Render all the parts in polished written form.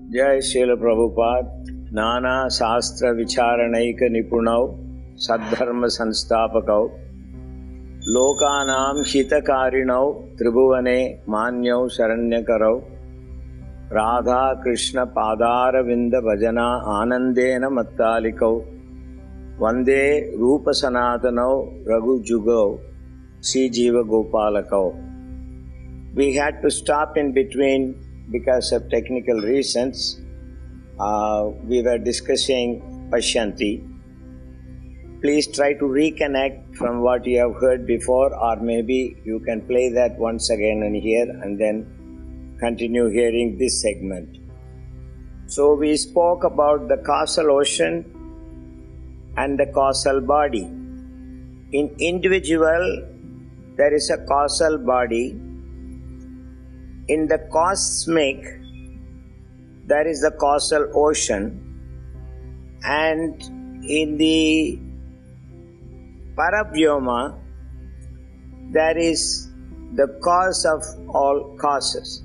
Jai Srila Prabhupada, Nana Shastra Vicharanaika Nipunau, Sadharma Sanstapakau, Lokanam Hitakarinau, Tribhuvane Manyau Sharanyakarau, Radha Krishna Padara Vinda Bhajana Anandena Mattalikau, Vande Rupa Sanatanau, Raghu Jugau, Sri Jiva Gopalakau. We had to stop in between because of technical reasons. We were discussing Pashyanti. Please try to reconnect from what you have heard before, or maybe you can play that once again and hear and then continue hearing this segment. So we spoke about the causal ocean and the causal body. In individual, there is a causal body. In the cosmic, there is the causal ocean, and in the Paravyoma, there is the cause of all causes.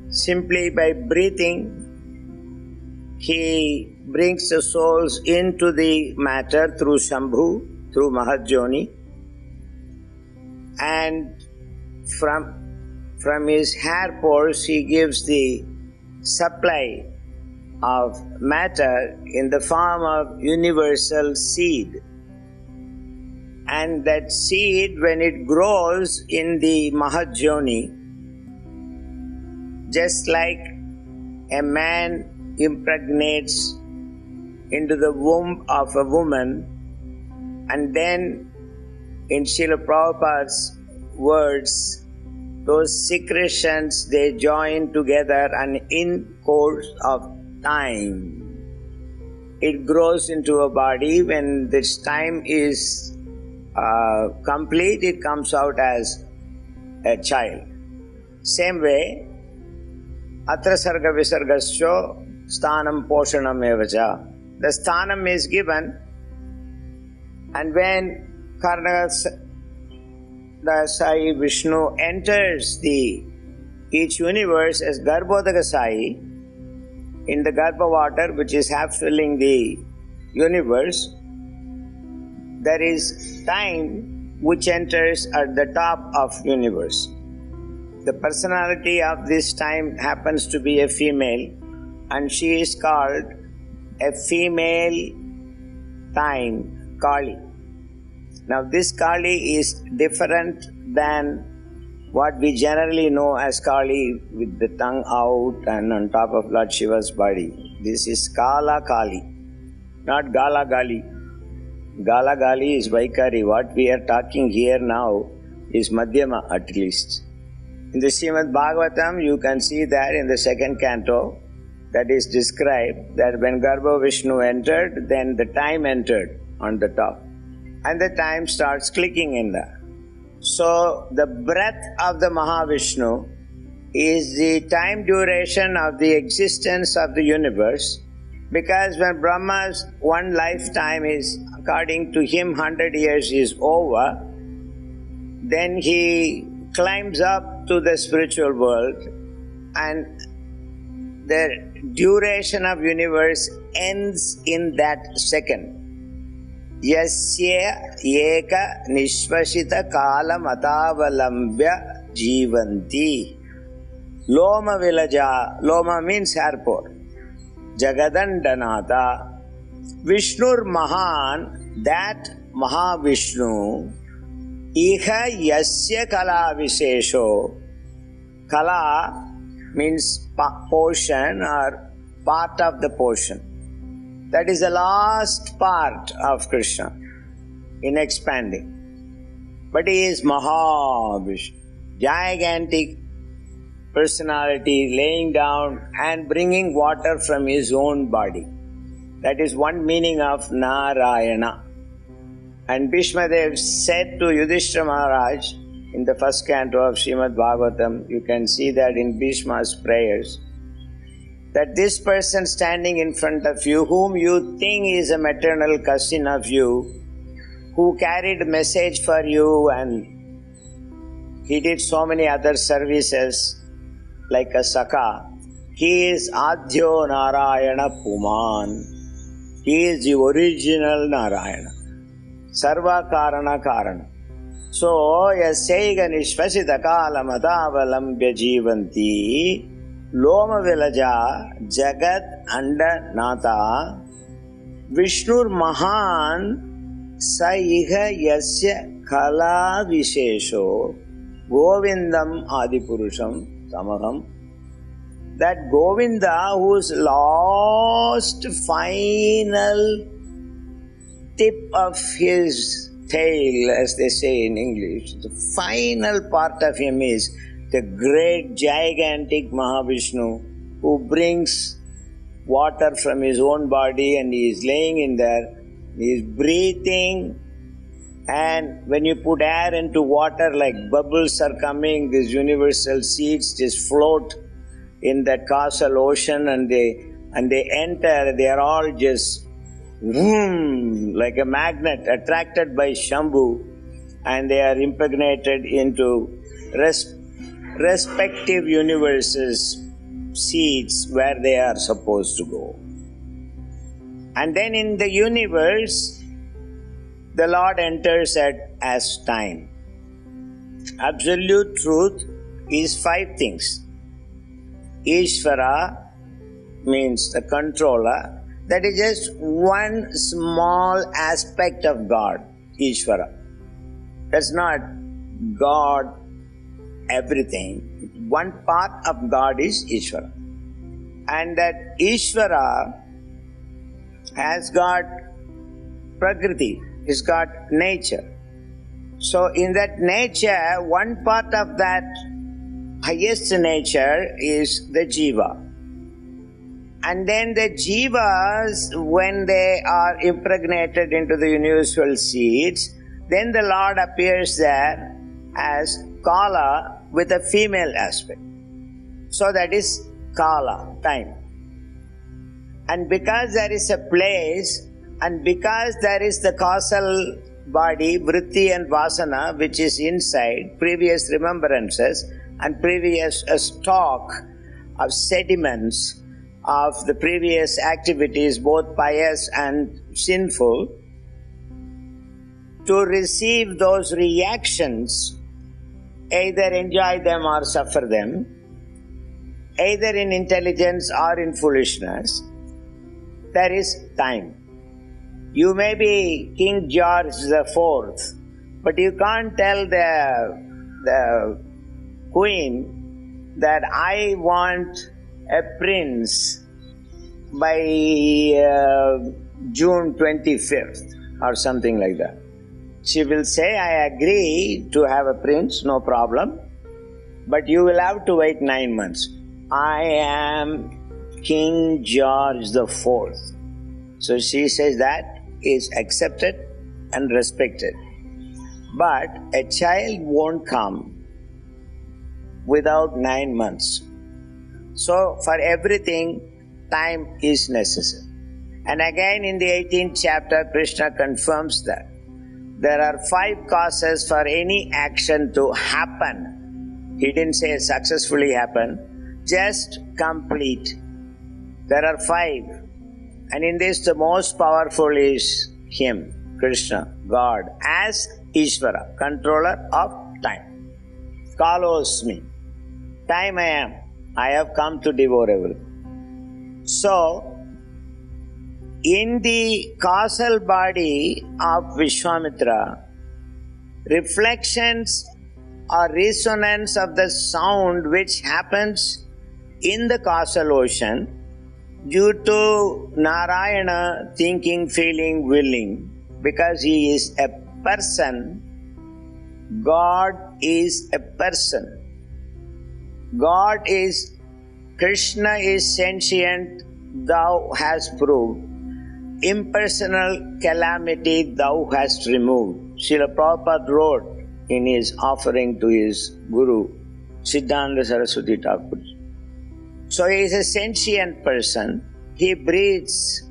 Simply by breathing, he brings the souls into the matter through Shambhu, through Mahajoni, and from his hair pores he gives the supply of matter in the form of universal seed. And that seed, when it grows in the Mahajoni, just like a man impregnates into the womb of a woman, and then in Srila Prabhupada's words, those secretions, they join together, and in course of time, it grows into a body. When this time is complete, it comes out as a child. Same way, atra sarga visargascho sthanam poshanam evacha. The sthanam is given, and when the Sai Vishnu enters each universe as Garbhodaka Sai, in the Garbha water which is half filling the universe, there is time which enters at the top of universe. The personality of this time happens to be a female, and she is called a female time, Kali. Now this Kali is different than what we generally know as Kali, with the tongue out and on top of Lord Shiva's body. This is Kala Kali, not Gala Gali. Gala Gali is Vaikari. What we are talking here now is Madhyama at least. In the Srimad Bhagavatam, you can see that in the second canto, that is described that when Garbha Vishnu entered, then the time entered on the top. And the time starts clicking in there. So the breath of the Mahavishnu is the time duration of the existence of the universe, because when Brahma's one lifetime is, according to him, 100 years is over, then he climbs up to the spiritual world, and the duration of universe ends in that second. Yasya eka nishvashita kala matavalambya jivanti. Loma vilaja. Loma means airport. Jagadandanata. Vishnur Mahan, that Mahavishnu, iha yasya kala visesho. Kala means portion or part of the portion. That is the last part of Krishna in expanding. But he is Mahavishnu, gigantic personality, laying down and bringing water from his own body. That is one meaning of Narayana. And Bhishmadev said to Yudhishthira Maharaj in the first canto of Srimad Bhagavatam, you can see that in Bhishma's prayers, that this person standing in front of you, whom you think is a maternal cousin of you, who carried a message for you, and he did so many other services like a Sakha, He is Adhyo Narayana Puman. He is the original Narayana. Sarva Karana Karana. So, Yasaiga Nishvasita Kala Madhavalambya Jivanti Loma Vilaja Jagat Anda Nata Vishnur Mahan Saiha Yasya Kala Vishesho Govindam Adipurusham Tamaham. That Govinda, whose last final tip of his tail, as they say in English, the final part of him is the great gigantic Mahavishnu who brings water from his own body and he is laying in there, he is breathing, and when you put air into water, like bubbles are coming, these universal seeds just float in that causal ocean and they enter, they are all just like a magnet attracted by Shambhu, and they are impregnated into respective universes, seeds where they are supposed to go. And then in the universe, the Lord enters as time. Absolute truth is 5 things. Ishvara means the controller. That is just one small aspect of God, Ishvara. That's not God, everything. One part of God is Ishvara. And that Ishvara has got Prakriti, it's got nature. So in that nature, one part of that highest nature is the Jiva. And then the Jivas, when they are impregnated into the universal seeds, then the Lord appears there as Kala with a female aspect. So that is Kala, time. And because there is a place, and because there is the causal body, Vritti and Vasana, which is inside, previous remembrances and previous stock of sediments of the previous activities, both pious and sinful, to receive those reactions, either enjoy them or suffer them, either in intelligence or in foolishness, there is time. You may be King George IV, but you can't tell the Queen that I want a prince by June 25th or something like that. She will say, I agree to have a prince, no problem, but you will have to wait 9 months. I am King George IV. So she says that is accepted and respected. But a child won't come without 9 months. So for everything, time is necessary. And again in the 18th chapter, Krishna confirms that there are 5 causes for any action to happen. He didn't say successfully happen, just complete. There are 5. And in this, the most powerful is Him, Krishna, God, as Ishvara, controller of time. Kalosmi. Time I am. I have come to devour everything. So, in the causal body of Vishwamitra, reflections or resonance of the sound which happens in the causal ocean due to Narayana thinking, feeling, willing, because he is a person, God is a person. God is, Krishna is sentient, thou hast proved. Impersonal calamity thou hast removed. Srila Prabhupada wrote in his offering to his Guru, Siddhanta Saraswati Thakur. So he is a sentient person. He breathes,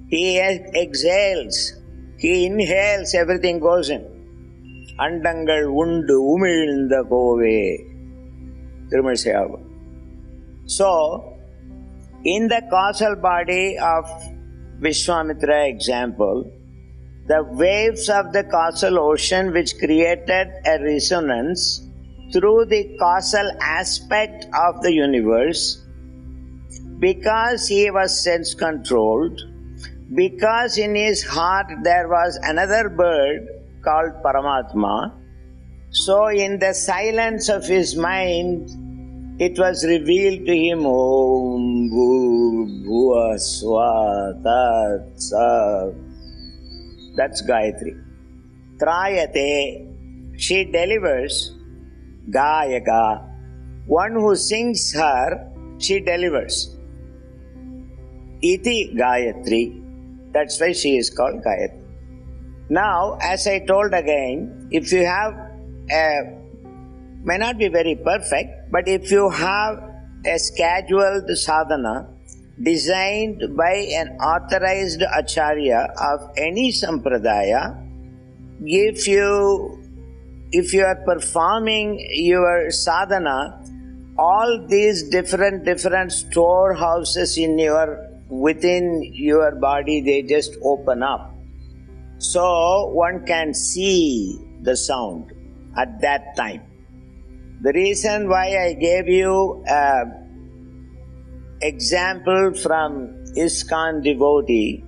he exhales, he inhales, everything goes in. Andangal undu umilnda kove. So, In the causal body of Vishwamitra example, the waves of the causal ocean which created a resonance through the causal aspect of the universe, because he was sense controlled, because in his heart there was another bird called Paramatma, so in the silence of his mind, it was revealed to him, Om Bhurbhuva Swa Tat Sat. That's Gayatri. Trayate, she delivers. Gayaka, one who sings her, she delivers. Iti Gayatri, that's why she is called Gayatri. Now, as I told again, if you have may not be very perfect, but if you have a scheduled sadhana designed by an authorized acharya of any sampradaya, if you are performing your sadhana, all these different storehouses within your body, they just open up. So one can see the sound at that time. The reason why I gave you an example from ISKCON devotee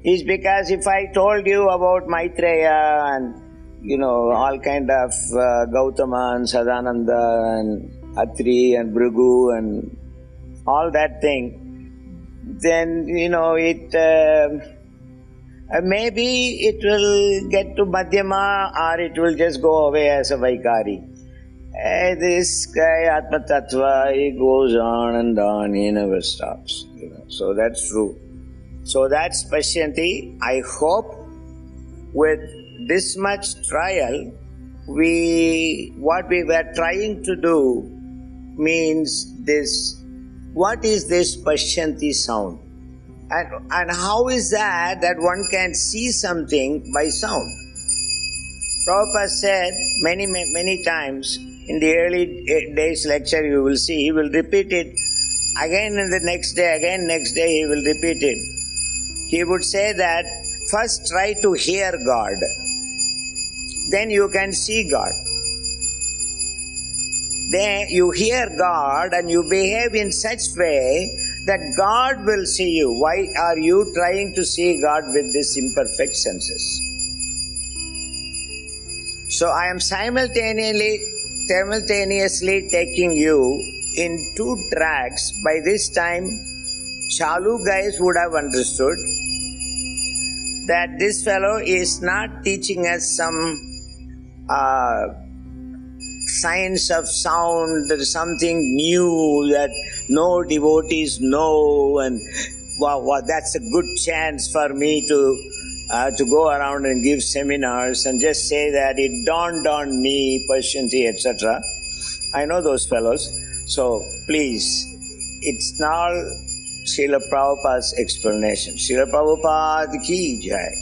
is because if I told you about Maitreya and all kind of Gautama and Sadananda and Atri and Bhrigu and all that thing, then maybe it will get to Madhyama or it will just go away as a Vaikari. This guy, Ātma Tattva, he goes on and on, he never stops. So that's true. So that's Pashyanti. I hope with this much trial, what we were trying to do means this. What is this Pashyanti sound? And how is that one can see something by sound? Prabhupada said many times in the early days lecture, you will see, he will repeat it again in the next day, again next day he will repeat it. He would say that first try to hear God, then you can see God. Then you hear God and you behave in such way that God will see you. Why are you trying to see God with these imperfect senses? So I am simultaneously taking you in 2 tracks. By this time, Chalu guys would have understood that this fellow is not teaching us some science of sound, there is something new that no devotees know, and wow, that's a good chance for me to go around and give seminars and just say that it dawned on me, Pashyanti, etc. I know those fellows. So please, it's not Srila Prabhupada's explanation. Srila Prabhupada ki jai.